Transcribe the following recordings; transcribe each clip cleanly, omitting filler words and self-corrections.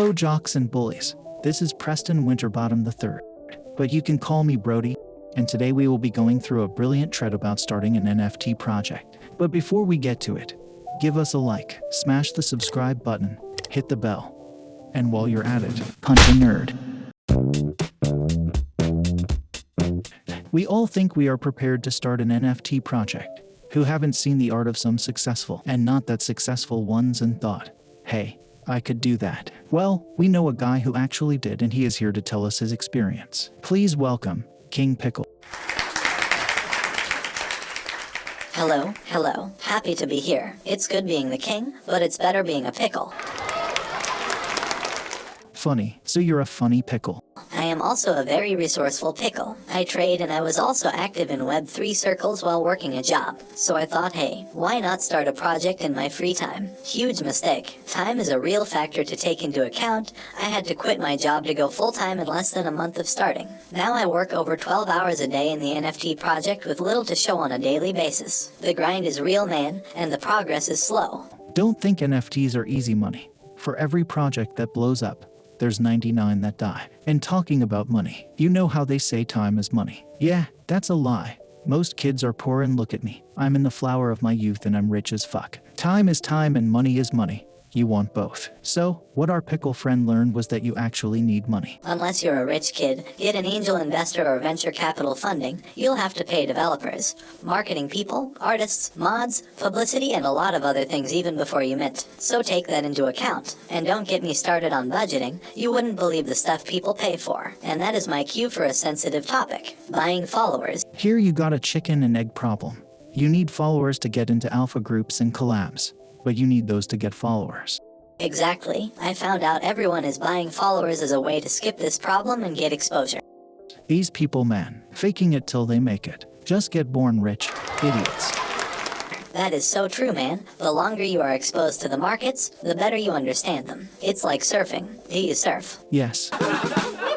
Hello jocks and bullies, this is Preston Winterbottom III, but you can call me Brody, and today we will be going through a brilliant thread about starting an NFT project. But before we get to it, give us a like, smash the subscribe button, hit the bell, and while you're at it, punch a nerd. We all think we are prepared to start an NFT project, who haven't seen the art of some successful and not that successful ones and thought, hey, I could do that. Well, we know a guy who actually did, and he is here to tell us his experience. Please welcome King Pickle. Hello. Happy to be here. It's good being the king, but it's better being a pickle. Funny, so you're a funny pickle. I am also a very resourceful pickle. I trade and I was also active in Web3 circles while working a job. So I thought, hey, why not start a project in my free time? Huge mistake. Time is a real factor to take into account. I had to quit my job to go full-time in less than a month of starting. Now I work over 12 hours a day in the NFT project with little to show on a daily basis. The grind is real, man, and the progress is slow. Don't think NFTs are easy money. For every project that blows up, there's 99 that die. And talking about money, you know how they say time is money. Yeah, that's a lie. Most kids are poor and look at me. I'm in the flower of my youth and I'm rich as fuck. Time is time and money is money. You want both. So, what our pickle friend learned was that you actually need money. Unless you're a rich kid, get an angel investor or venture capital funding, you'll have to pay developers, marketing people, artists, mods, publicity, and a lot of other things even before you mint. So take that into account. And don't get me started on budgeting. You wouldn't believe the stuff people pay for. And that is my cue for a sensitive topic. Buying followers. Here you got a chicken and egg problem. You need followers to get into alpha groups and collabs, but you need those to get followers. Exactly. I found out everyone is buying followers as a way to skip this problem and get exposure. These people, man, faking it till they make it. Just get born rich, idiots. That is so true, man. The longer you are exposed to the markets, the better you understand them. It's like surfing. Do you surf? Yes.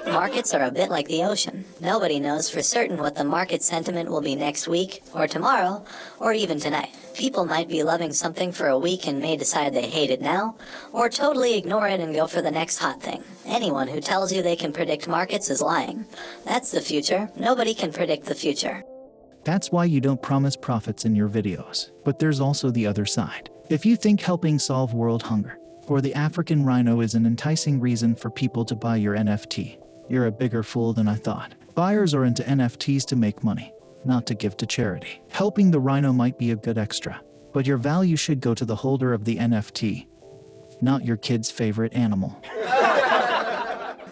Markets are a bit like the ocean. Nobody knows for certain what the market sentiment will be next week, or tomorrow, or even tonight. People might be loving something for a week and may decide they hate it now, or totally ignore it and go for the next hot thing. Anyone who tells you they can predict markets is lying. That's the future. Nobody can predict the future. That's why you don't promise profits in your videos. But there's also the other side. If you think helping solve world hunger, or the African rhino is an enticing reason for people to buy your NFT, you're a bigger fool than I thought. Buyers are into NFTs to make money, not to give to charity. Helping the rhino might be a good extra, but your value should go to the holder of the NFT, not your kid's favorite animal.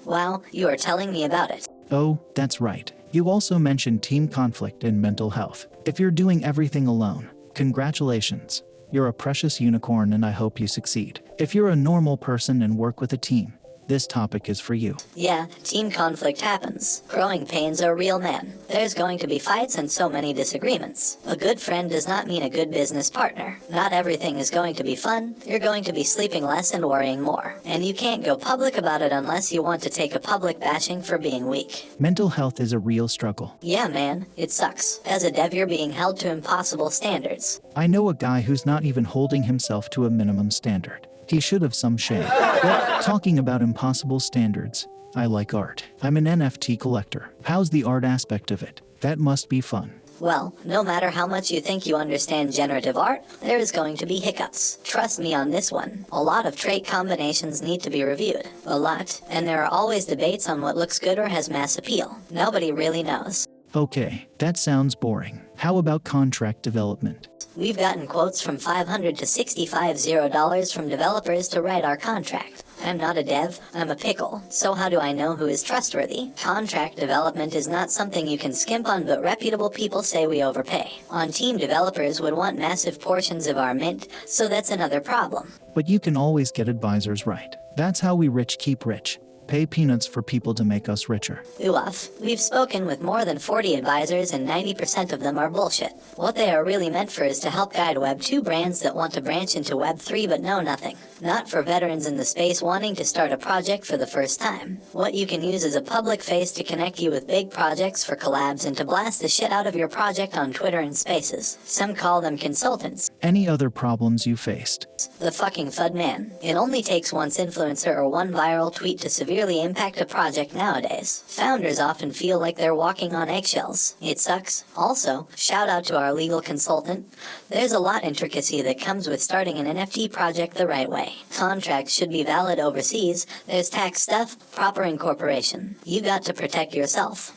Wow, you are telling me about it. Oh, that's right. You also mentioned team conflict and mental health. If you're doing everything alone, congratulations. You're a precious unicorn and I hope you succeed. If you're a normal person and work with a team, this topic is for you. Yeah, team conflict happens. Growing pains are real, man. There's going to be fights and so many disagreements. A good friend does not mean a good business partner. Not everything is going to be fun. You're going to be sleeping less and worrying more. And you can't go public about it unless you want to take a public bashing for being weak. Mental health is a real struggle. Yeah, man, it sucks. As a dev, you're being held to impossible standards. I know a guy who's not even holding himself to a minimum standard. He should have some shame. But talking about impossible standards, I like art. I'm an NFT collector. How's the art aspect of it? That must be fun. Well, no matter how much you think you understand generative art, there is going to be hiccups. Trust me on this one. A lot of trait combinations need to be reviewed. A lot. And there are always debates on what looks good or has mass appeal. Nobody really knows. Okay, that sounds boring. How about contract development? We've gotten quotes from $500 to $650 from developers to write our contract. I'm not a dev, I'm a pickle, so how do I know who is trustworthy? Contract development is not something you can skimp on, but reputable people say we overpay. On-team developers would want massive portions of our mint, so that's another problem. But you can always get advisors right. That's how we rich keep rich. Pay peanuts for people to make us richer. Oof. We've spoken with more than 40 advisors and 90% of them are bullshit. What they are really meant for is to help guide Web 2 brands that want to branch into Web 3 but know nothing. Not for veterans in the space wanting to start a project for the first time. What you can use is a public face to connect you with big projects for collabs and to blast the shit out of your project on Twitter and Spaces. Some call them consultants. Any other problems you faced? The fucking FUD man. It only takes one influencer or one viral tweet to severely impact a project nowadays. Founders often feel like they're walking on eggshells. It sucks. Also, shout out to our legal consultant. There's a lot intricacy that comes with starting an NFT project the right way. Contracts should be valid overseas. There's tax stuff, proper incorporation. You got to protect yourself.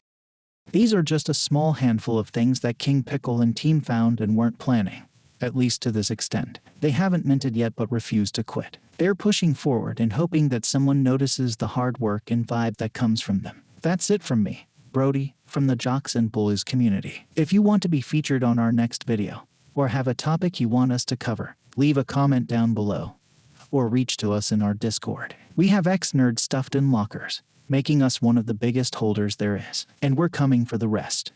These are just a small handful of things that King Pickle and team found and weren't planning. At least to this extent. They haven't minted yet but refuse to quit. They're pushing forward and hoping that someone notices the hard work and vibe that comes from them. That's it from me, Brody, from the Jocks and Bullies community. If you want to be featured on our next video, or have a topic you want us to cover, leave a comment down below, or reach to us in our Discord. We have X-Nerds stuffed in lockers, making us one of the biggest holders there is, and we're coming for the rest.